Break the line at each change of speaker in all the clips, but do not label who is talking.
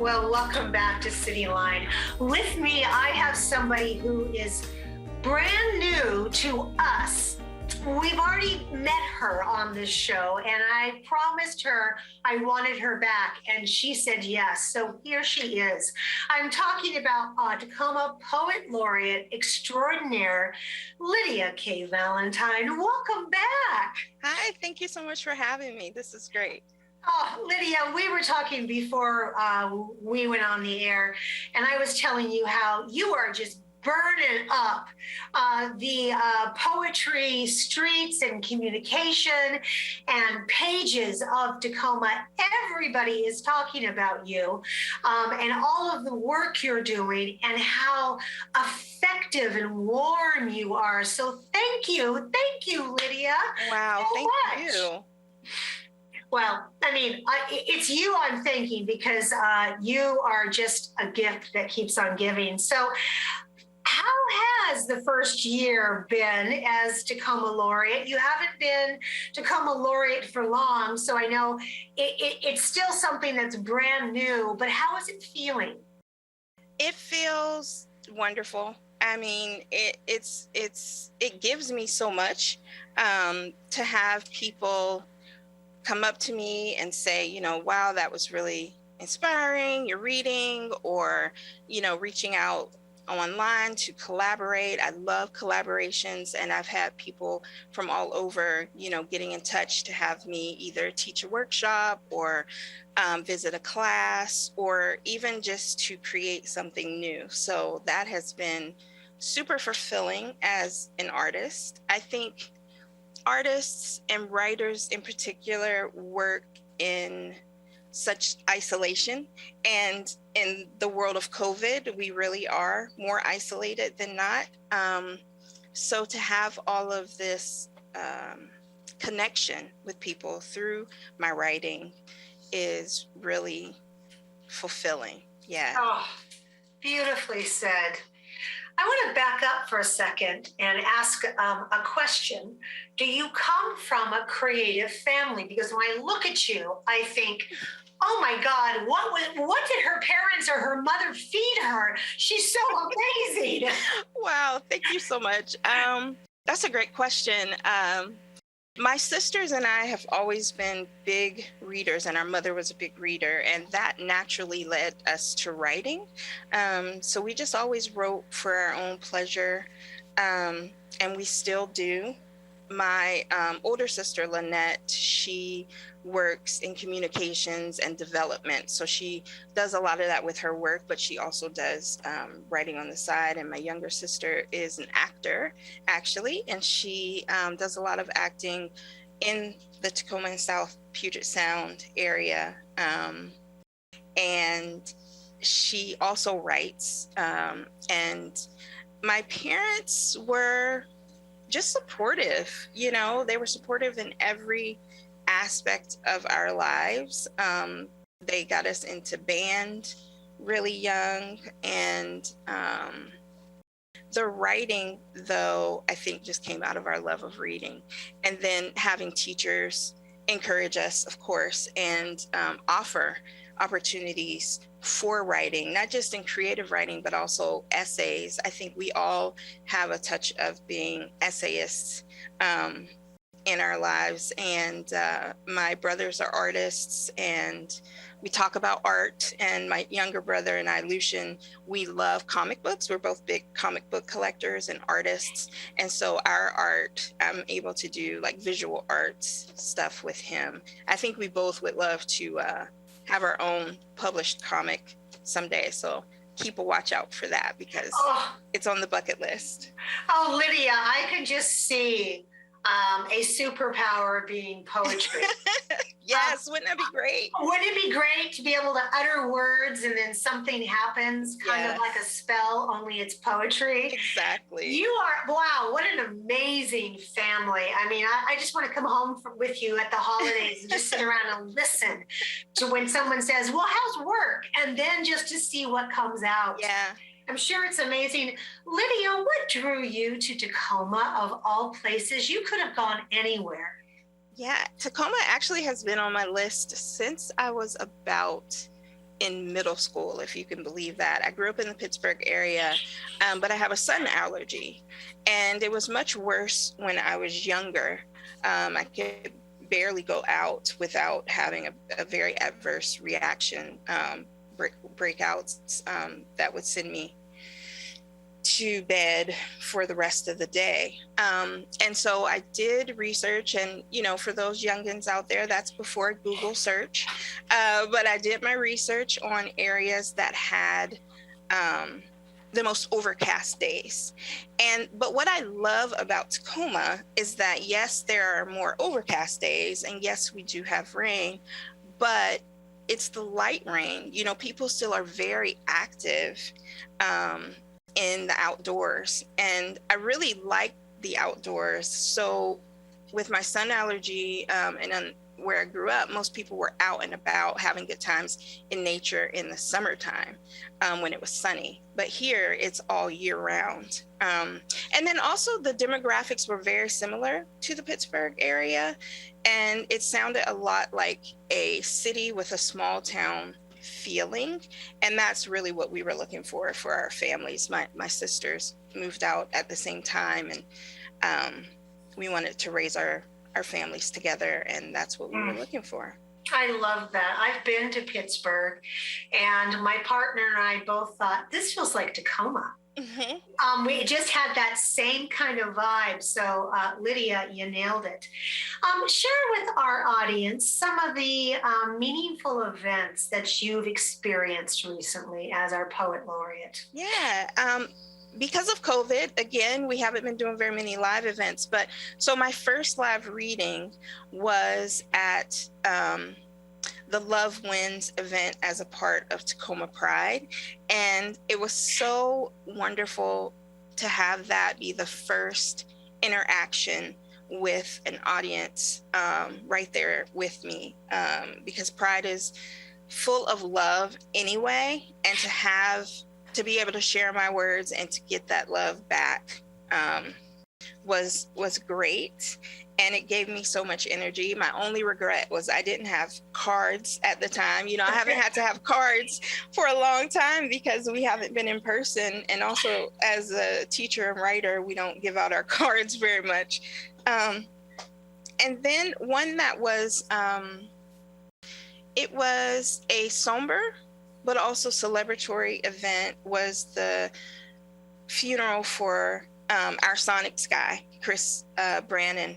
Well, welcome back to Cityline. With me, I have somebody who is brand new to us. We've already met her on this show, and I promised her I wanted her back, and she said yes. So here she is. I'm talking about Tacoma Poet Laureate extraordinaire, Lydia K. Valentine. Welcome back.
Hi, thank you so much for having me. This is great.
Oh, Lydia, we were talking before we went on the air, and I was telling you how you are just burning up the poetry streets and communication and pages of Tacoma. Everybody is talking about you and all of the work you're doing and how effective and warm you are. So thank you, Lydia.
Wow,
so
thank
much.
you.
Well, I mean, it's you I'm thanking because you are just a gift that keeps on giving. So how has the first year been as Tacoma Laureate? You haven't been Tacoma Laureate for long, so I know it's still something that's brand new, but how is it feeling?
It feels wonderful. I mean, it gives me so much to have people come up to me and say, you know, wow, that was really inspiring, your reading, or, you know, reaching out online to collaborate. I love collaborations, and I've had people from all over, you know, getting in touch to have me either teach a workshop or visit a class, or even just to create something new. So that has been super fulfilling as an artist. I think artists and writers in particular work in such isolation, and in the world of COVID, we really are more isolated than not. So to have all of this connection with people through my writing is really fulfilling. Yeah.
Oh, beautifully said. I want to back up for a second and ask a question. Do you come from a creative family? Because when I look at you, I think, oh my God, what did her parents or her mother feed her? She's so amazing.
Wow, thank you so much. That's a great question. My sisters and I have always been big readers, and our mother was a big reader, and that naturally led us to writing. So we just always wrote for our own pleasure, and we still do. My older sister, Lynette, she works in communications and development. So she does a lot of that with her work, but she also does writing on the side. And my younger sister is an actor, actually, and she does a lot of acting in the Tacoma and South Puget Sound area. And she also writes. And my parents were just supportive, you know, they were supportive in every aspect of our lives. They got us into band really young, and the writing, though, I think just came out of our love of reading, and then having teachers encourage us, of course, and offer opportunities for writing, not just in creative writing, but also essays. I think we all have a touch of being essayists in our lives. And my brothers are artists, and we talk about art. And my younger brother and I, Lucian, we love comic books. We're both big comic book collectors and artists. And so our art, I'm able to do like visual arts stuff with him. I think we both would love to have our own published comic someday. So keep a watch out for that, because it's on the bucket list.
Oh, Lydia, I can just see a superpower being poetry.
Yes, wouldn't that be great?
Wouldn't it be great to be able to utter words and then something happens, kind of like a spell, only it's poetry?
Exactly.
You are, wow, what an amazing family. I mean, I just want to come home with you at the holidays and just sit around and listen to when someone says, well, how's work? And then just to see what comes out.
Yeah.
I'm sure it's amazing. Lydia, what drew you to Tacoma of all places? You could have gone anywhere.
Yeah, Tacoma actually has been on my list since I was about in middle school, if you can believe that. I grew up in the Pittsburgh area, but I have a sun allergy, and it was much worse when I was younger. I could barely go out without having a very adverse reaction, breakouts that would send me to bed for the rest of the day. And so I did research, and, you know, for those youngins out there, that's before Google search. But I did my research on areas that had the most overcast days. But what I love about Tacoma is that, yes, there are more overcast days, and yes, we do have rain, but it's the light rain. You know, people still are very active in the outdoors, and I really like the outdoors. So with my sun allergy, and where I grew up, most people were out and about having good times in nature in the summertime, when it was sunny. But here it's all year round. And then also the demographics were very similar to the Pittsburgh area, and it sounded a lot like a city with a small town feeling. And that's really what we were looking for our families. My sisters moved out at the same time, and we wanted to raise our families together, and that's what we were looking for.
I love that. I've been to Pittsburgh, and my partner and I both thought, this feels like Tacoma. Mm-hmm. We just had that same kind of vibe. So, Lydia, you nailed it. Share with our audience some of the meaningful events that you've experienced recently as our Poet Laureate.
Yeah. Because of COVID, again, we haven't been doing very many live events. But so my first live reading was at the Love Wins event as a part of Tacoma Pride. And it was so wonderful to have that be the first interaction with an audience right there with me, because Pride is full of love anyway, and to be able to share my words and to get that love back was great. And it gave me so much energy. My only regret was I didn't have cards at the time. You know, I haven't had to have cards for a long time because we haven't been in person. And also, as a teacher and writer, we don't give out our cards very much. And then one that was, it was a somber but also celebratory event was the funeral for our Sonic Sky, Chris Brannon,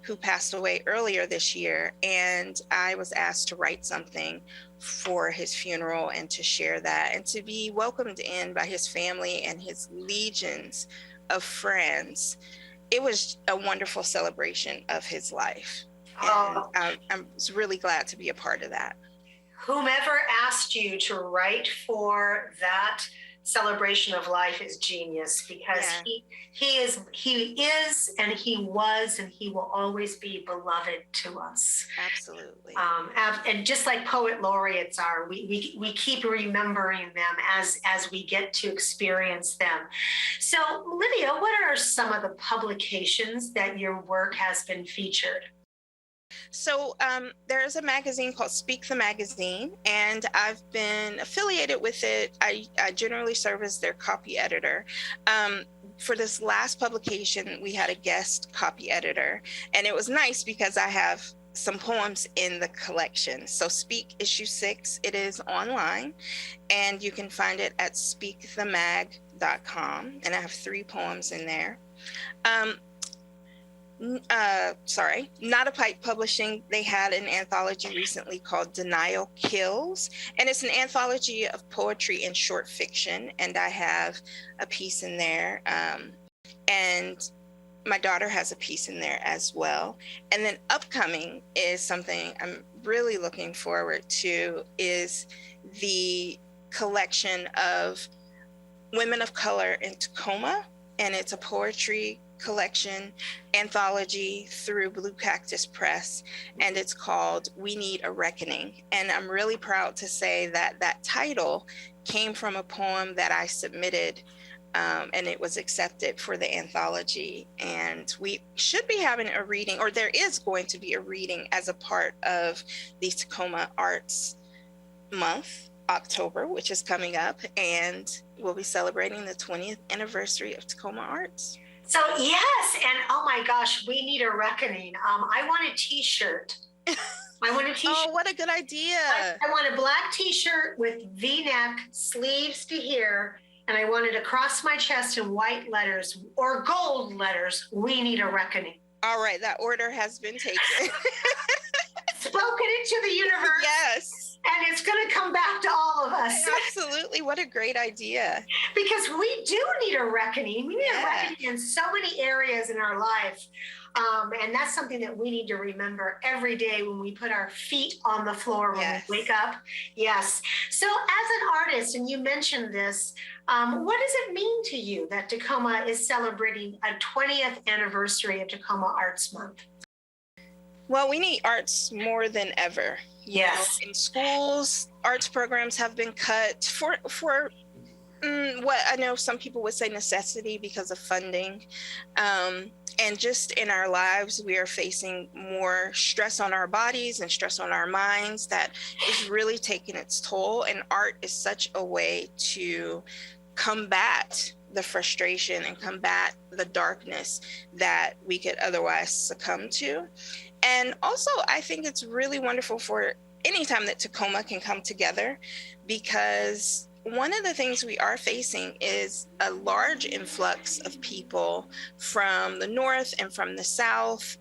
who passed away earlier this year. And I was asked to write something for his funeral and to share that and to be welcomed in by his family and his legions of friends. It was a wonderful celebration of his life. And I'm really glad to be a part of that.
Whomever asked you to write for that celebration of life is genius, because he is and he was and he will always be beloved to us.
Absolutely.
And just like poet laureates are, we keep remembering them as we get to experience them. So, Lydia, what are some of the publications that your work has been featured?
So there's a magazine called Speak the Magazine, and I've been affiliated with it. I generally serve as their copy editor. For this last publication, we had a guest copy editor, and it was nice because I have some poems in the collection. So Speak issue 6, it is online, and you can find it at speakthemag.com, and I have 3 poems in there. Not a Pipe Publishing, they had an anthology recently called Denial Kills, and it's an anthology of poetry and short fiction, and I have a piece in there, and my daughter has a piece in there as well. And then upcoming is something I'm really looking forward to, is the collection of women of color in Tacoma, and it's a poetry collection anthology through Blue Cactus Press, and it's called We Need a Reckoning. And I'm really proud to say that that title came from a poem that I submitted, and it was accepted for the anthology. And we should be having a reading, or there is going to be a reading as a part of the Tacoma Arts Month. October, which is coming up, and we'll be celebrating the 20th anniversary of Tacoma Arts.
So yes, and oh my gosh, we need a reckoning. I want a T-shirt. I want a T-shirt.
Oh, what a good idea!
I want a black T-shirt with V-neck, sleeves to here, and I want it across my chest in white letters or gold letters. We need a reckoning.
All right, that order has been taken.
Spoken into the universe.
Yes.
And it's going to come back to all of us.
Absolutely. What a great idea.
Because we do need a reckoning. We need a reckoning in so many areas in our life. And that's something that we need to remember every day when we put our feet on the floor when we wake up. Yes. So as an artist, and you mentioned this, what does it mean to you that Tacoma is celebrating a 20th anniversary of Tacoma Arts Month?
Well, we need arts more than ever.
Yes.
In schools, arts programs have been cut for what I know some people would say necessity because of funding. And just in our lives, we are facing more stress on our bodies and stress on our minds that is really taking its toll. And art is such a way to combat the frustration and combat the darkness that we could otherwise succumb to. And also, I think it's really wonderful for any time that Tacoma can come together, because one of the things we are facing is a large influx of people from the north and from the south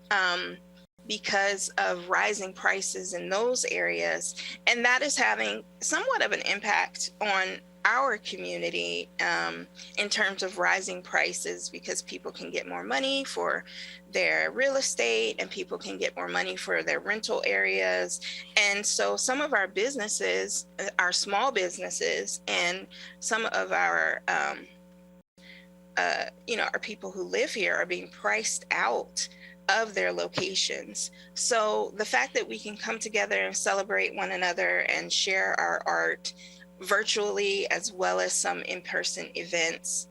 because of rising prices in those areas. And that is having somewhat of an impact on our community in terms of rising prices, because people can get more money for their real estate and people can get more money for their rental areas. And so some of our businesses, our small businesses, and some of our our people who live here are being priced out of their locations. So the fact that we can come together and celebrate one another and share our art virtually as well as some in-person events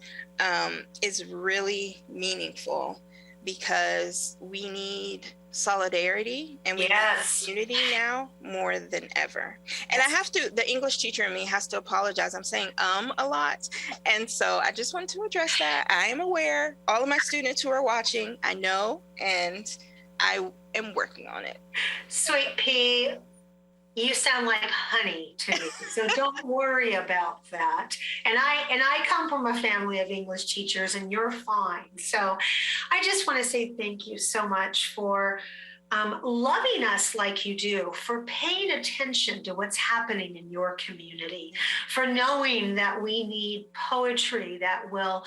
is really meaningful, because we need solidarity and we need community now more than ever. And I have to, the English teacher in me has to apologize. I'm saying a lot. And so I just want to address that. I am aware, all of my students who are watching, I know, and I am working on it.
Sweet pea, you sound like honey to me, so don't worry about that. And I come from a family of English teachers, and you're fine. So I just want to say thank you so much for loving us like you do, for paying attention to what's happening in your community, for knowing that we need poetry that will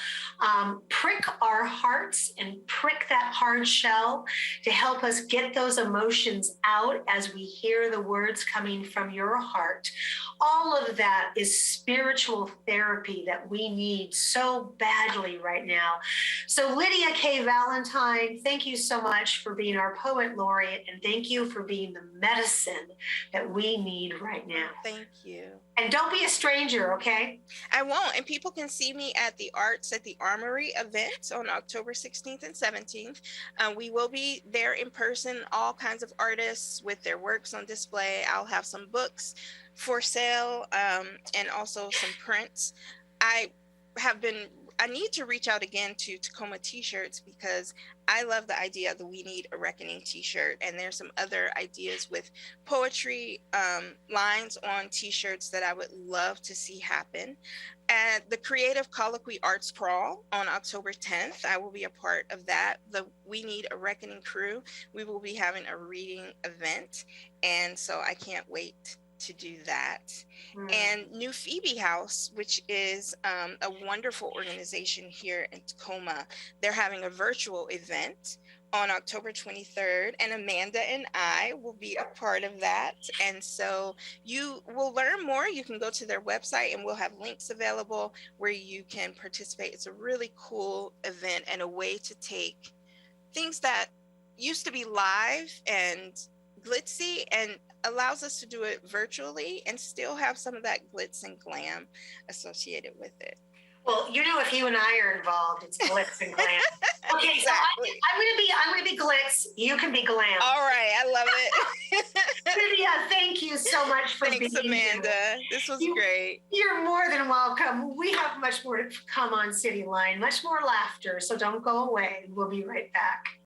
prick our hearts and prick that hard shell to help us get those emotions out as we hear the words coming from your heart. All of that is spiritual therapy that we need so badly right now. So Lydia K. Valentine, thank you so much for being our Poet Laureate, and thank you for being the medicine that we need right now.
Thank you.
And don't be a stranger, okay?
I won't. And people can see me at the Arts at the Armory event on October 16th and 17th. We will be there in person, all kinds of artists with their works on display. I'll have some books for sale and also some prints. I need to reach out again to Tacoma t-shirts, because I love the idea of the We Need a Reckoning t-shirt. And there's some other ideas with poetry lines on t-shirts that I would love to see happen. At the Creative Colloquy Arts Crawl on October 10th, I will be a part of that. The We Need a Reckoning crew, we will be having a reading event. And so I can't wait to do that. And New Phoebe House, which is a wonderful organization here in Tacoma, they're having a virtual event on October 23rd, and Amanda and I will be a part of that. And so you will learn more. You can go to their website and we'll have links available where you can participate. It's a really cool event and a way to take things that used to be live and glitzy and allows us to do it virtually and still have some of that glitz and glam associated with it.
Well, you know, if you and I are involved, it's glitz and glam. Okay,
Exactly.
so I'm gonna be glitz. You can be glam.
All right, I love it.
Lydia, thank you. you so much for
Thanks,
being
Amanda.
here.
This was great.
You're more than welcome. We have much more to come on Cityline, much more laughter, so don't go away. We'll be right back.